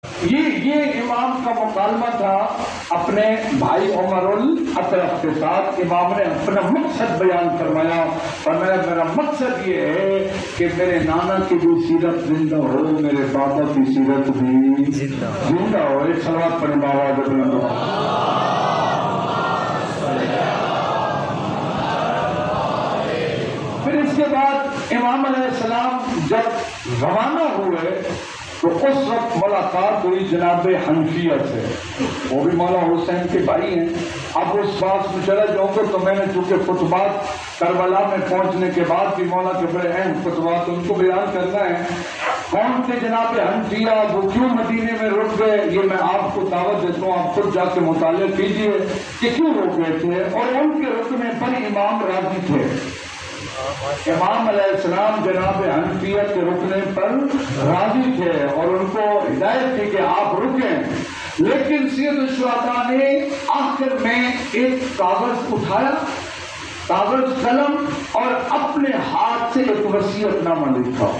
یہ امام کا مکالمہ تھا اپنے بھائی عمر الاطرف کے ساتھ. امام نے اپنا مقصد بیان فرمایا، فرمایا میرا مقصد یہ ہے کہ میرے نانا کی بھی سیرت زندہ ہو، میرے بابا کی سیرت بھی زندہ ہو. ایک صلوات پڑھیں بابا بلند ہو. پھر اس کے بعد امام علیہ السلام جب روانہ ہوئے تو اس وقت ملاقات ہوئی جناب حنفیہ سے. وہ بھی مولا حسین کے بھائی ہیں. اب اس بات میں چلا جاؤں گا تو میں نے چونکہ خطبات کربلا میں پہنچنے کے بعد بھی مولا کے بڑے اہم خطبات ان کو بیان کرنا ہے. کون تھے جناب حنفیہ، وہ کیوں مدینے میں رک گئے، یہ میں آپ کو دعوت دیتا ہوں، آپ خود جا کے مطالعہ کیجئے کہ کیوں رک گئے تھے اور ان کے رکنے پر امام راضی تھے. امام علیہ السلام جناب حنفیہ کے رکنے پر راضی تھے اور ان کو ہدایت تھی کہ آپ رکیں. لیکن سید الشہداء نے آخر میں ایک کاغذ اٹھایا، کاغذ قلم، اور اپنے ہاتھ سے ایک وصیت نامہ لکھا.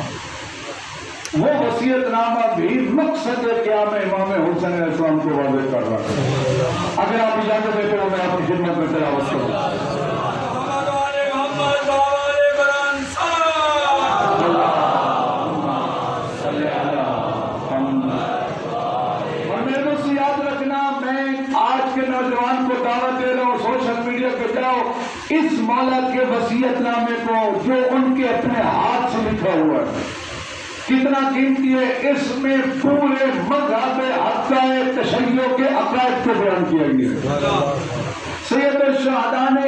وہ وصیت نامہ بھی مقصد قیام امام حسین علیہ السلام کو واضح کر رہا ہے. اگر آپ اجازت دیتے ہو میں اپنی خدمت میں تلاوت کروں. نوجوان کو دعوت دے رہا ہوں، سوشل میڈیا پہ جاؤ، اس مولا کے وصیت نامے کو جو ان کے اپنے ہاتھ سے لکھا ہوا ہے کتنا قیمتی ہے. اس میں پورے مذہب حقائق تشیع کے عقائد کو بیان کیا گیا ہے. سید الشہداء نے